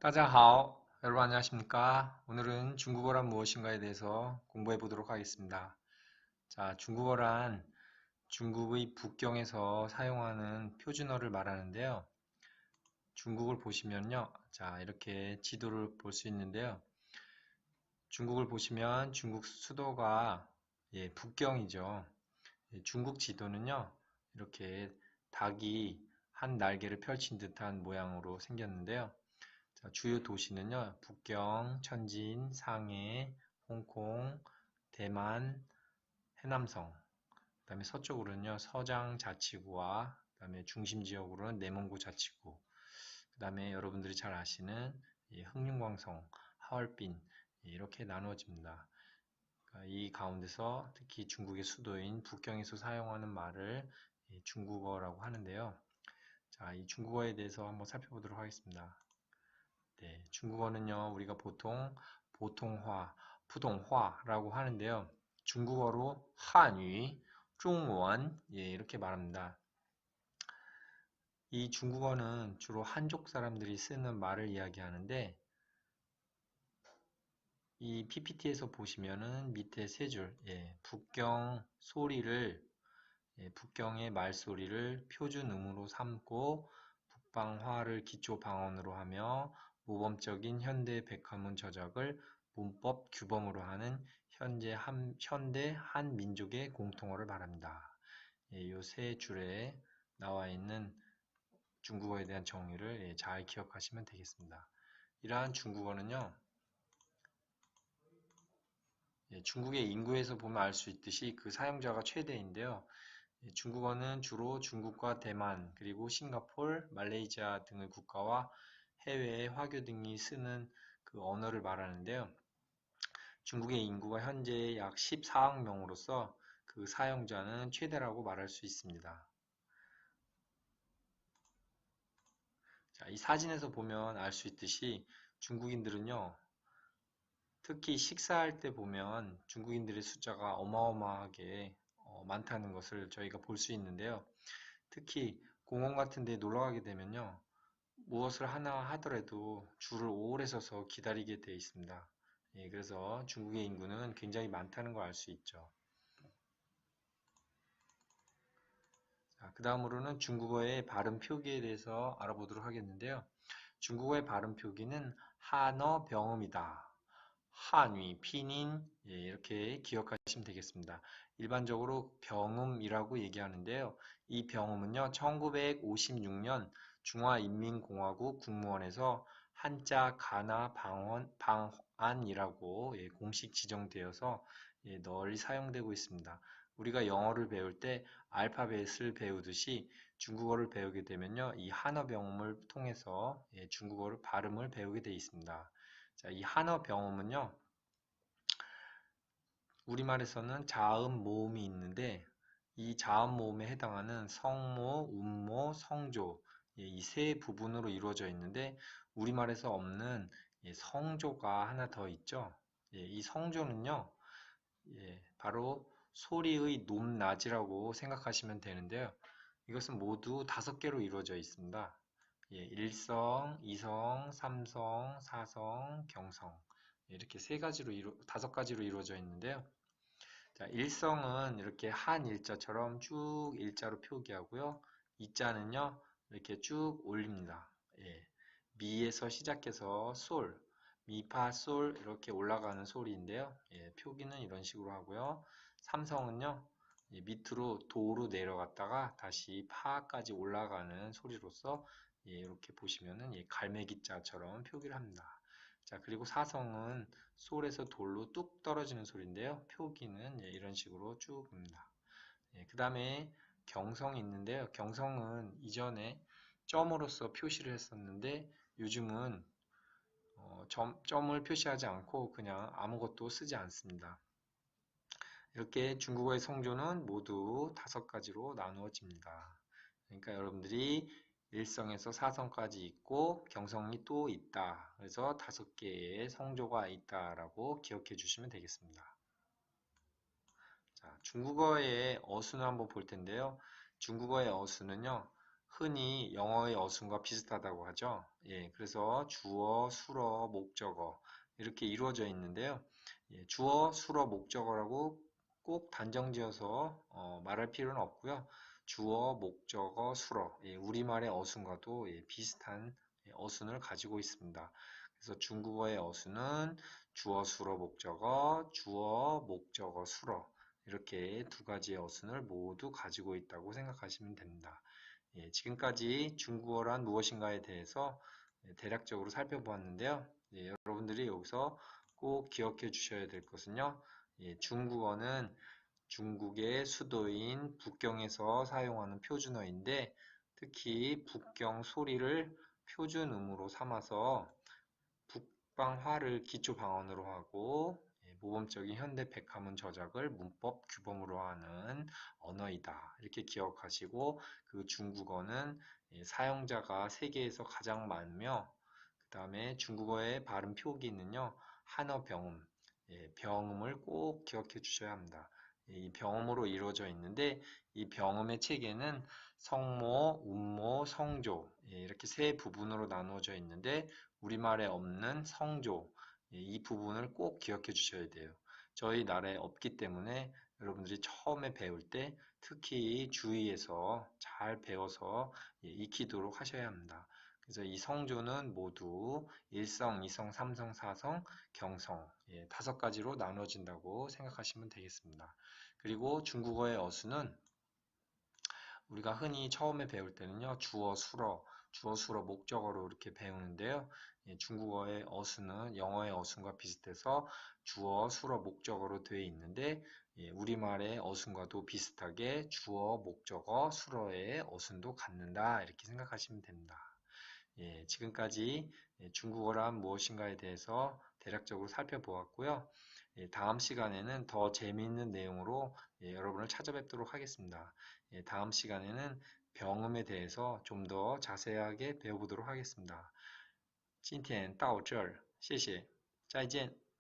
따자하오. 여러분 안녕하십니까? 오늘은 중국어란 무엇인가에 대해서 공부해 보도록 하겠습니다. 자, 중국어란 중국의 북경에서 사용하는 표준어를 말하는데요. 중국을 보시면요. 자, 이렇게 지도를 볼 수 있는데요. 중국을 보시면 중국 수도가 북경이죠. 중국 지도는요. 이렇게 닭이 한 날개를 펼친 듯한 모양으로 생겼는데요. 자, 주요 도시는요, 북경, 천진, 상해, 홍콩, 대만, 해남성, 그 다음에 서쪽으로는요, 서장 자치구와 그 다음에 중심 지역으로는 내몽고 자치구, 그 다음에 여러분들이 잘 아시는 흑룡광성, 하얼빈 이렇게 나누어집니다. 그러니까 이 가운데서 특히 중국의 수도인 북경에서 사용하는 말을 중국어라고 하는데요. 자, 이 중국어에 대해서 한번 살펴보도록 하겠습니다. 네, 중국어는요, 우리가 보통 보통화, 푸동화라고 하는데요. 중국어로 한유, 중원, 이렇게 말합니다. 이 중국어는 주로 한족 사람들이 쓰는 말을 이야기하는데, 이 PPT에서 보시면은 밑에 세 줄, 북경 소리를, 북경의 말소리를 표준음으로 삼고, 북방화를 기초 방언으로 하며, 모범적인 현대 백화문 저작을 문법 규범으로 하는 현대 한 민족의 공통어를 말합니다. 이 세 줄에 나와 있는 중국어에 대한 정의를 잘 기억하시면 되겠습니다. 이러한 중국어는요, 중국의 인구에서 보면 알 수 있듯이 그 사용자가 최대인데요. 중국어는 주로 중국과 대만, 그리고 싱가폴, 말레이시아 등의 국가와 해외의 화교 등이 쓰는 그 언어를 말하는데요. 중국의 인구가 현재 약 14억 명으로서 그 사용자는 최대라고 말할 수 있습니다. 자, 이 사진에서 보면 알 수 있듯이 중국인들은요, 특히 식사할 때 보면 중국인들의 숫자가 어마어마하게 많다는 것을 저희가 볼 수 있는데요. 특히 공원 같은 데 놀러 가게 되면요, 무엇을 하나 하더라도 줄을 오래 서서 기다리게 되어 있습니다. 그래서 중국의 인구는 굉장히 많다는 걸 알 수 있죠. 그 다음으로는 중국어의 발음 표기에 대해서 알아보도록 하겠는데요. 중국어의 발음 표기는 한어 병음이다. 한위, 피닌 이렇게 기억하시면 되겠습니다. 일반적으로 병음이라고 얘기하는데요. 이 병음은요. 1956년 중화인민공화국 국무원에서 한자 가나 방안이라고 공식 지정되어서 널리 사용되고 있습니다. 우리가 영어를 배울 때 알파벳을 배우듯이 중국어를 배우게 되면요. 이 한어 병음을 통해서 중국어를 발음을 배우게 되어 있습니다. 자, 이 한어 병음은요, 우리말에서는 자음, 모음이 있는데, 이 자음, 모음에 해당하는 성모, 운모, 성조, 이 세 부분으로 이루어져 있는데, 우리말에서 없는 성조가 하나 더 있죠. 이 성조는요, 바로 소리의 높낮이라고 생각하시면 되는데요. 이것은 모두 5개로 이루어져 있습니다. 일성, 이성, 삼성, 사성, 경성 이렇게 5가지로 이루어져 있는데요. 자, 일성은 이렇게 한 일자처럼 쭉 일자로 표기하고요. 이자는요 이렇게 쭉 올립니다. 미에서 시작해서 솔, 미, 파, 솔 이렇게 올라가는 소리인데요. 표기는 이런 식으로 하고요. 삼성은요 밑으로 도로 내려갔다가 다시 파까지 올라가는 소리로서 이렇게 보시면은 갈매기자처럼 표기를 합니다. 자, 그리고 사성은 솔에서 돌로 뚝 떨어지는 소리인데요. 표기는 이런 식으로 쭉 봅니다. 그 다음에 경성이 있는데요. 경성은 이전에 점으로서 표시를 했었는데 요즘은 점을 표시하지 않고 그냥 아무것도 쓰지 않습니다. 이렇게 중국어의 성조는 모두 5가지로 나누어집니다. 그러니까 여러분들이 일성에서 사성까지 있고 경성이 또 있다. 그래서 5개의 성조가 있다라고 기억해 주시면 되겠습니다. 자, 중국어의 어수는 한번 볼 텐데요. 중국어의 어수는요. 흔히 영어의 어순과 비슷하다고 하죠. 예, 그래서 주어, 수어, 목적어 이렇게 이루어져 있는데요. 예, 주어, 수어, 목적어라고 꼭 단정지어서 말할 필요는 없고요. 주어, 목적어, 수어 예, 우리말의 어순과도 예, 비슷한 예, 어순을 가지고 있습니다. 그래서 중국어의 어순은 주어, 수어, 목적어, 주어, 목적어, 수어 이렇게 두 가지의 어순을 모두 가지고 있다고 생각하시면 됩니다. 예, 지금까지 중국어란 무엇인가에 대해서 예, 대략적으로 살펴보았는데요. 예, 여러분들이 여기서 꼭 기억해 주셔야 될 것은요. 예, 중국어는 중국의 수도인 북경에서 사용하는 표준어인데 특히 북경 소리를 표준음으로 삼아서 북방화를 기초 방언으로 하고 예, 모범적인 현대 백화문 저작을 문법 규범으로 하는 언어이다. 이렇게 기억하시고 그 중국어는 예, 사용자가 세계에서 가장 많으며 그 다음에 중국어의 발음 표기는요. 한어 병음, 예, 병음을 꼭 기억해 주셔야 합니다. 예, 이 병음으로 이루어져 있는데 이 병음의 체계는 성모, 운모, 성조 예, 이렇게 세 부분으로 나누어져 있는데 우리말에 없는 성조, 예, 이 부분을 꼭 기억해 주셔야 돼요. 저희 나라에 없기 때문에 여러분들이 처음에 배울 때 특히 주의해서 잘 배워서 예, 익히도록 하셔야 합니다. 그래서 이 성조는 모두 1성, 2성, 3성, 4성, 경성 예, 5가지로 나눠진다고 생각하시면 되겠습니다. 그리고 중국어의 어수는 우리가 흔히 처음에 배울 때는요, 주어, 수어, 목적어로 이렇게 배우는데요. 예, 중국어의 어순은 영어의 어순과 비슷해서 주어, 수어, 목적어로 되어 있는데, 예, 우리말의 어순과도 비슷하게 주어, 목적어, 수어의 어순도 갖는다. 이렇게 생각하시면 됩니다. 예, 지금까지 예, 중국어란 무엇인가에 대해서 대략적으로 살펴보았고요. 예, 다음 시간에는 더 재미있는 내용으로 예, 여러분을 찾아뵙도록 하겠습니다. 예, 다음 시간에는 병음에 대해서 좀 더 자세하게 배워보도록 하겠습니다. 今天到这儿，谢谢，再见。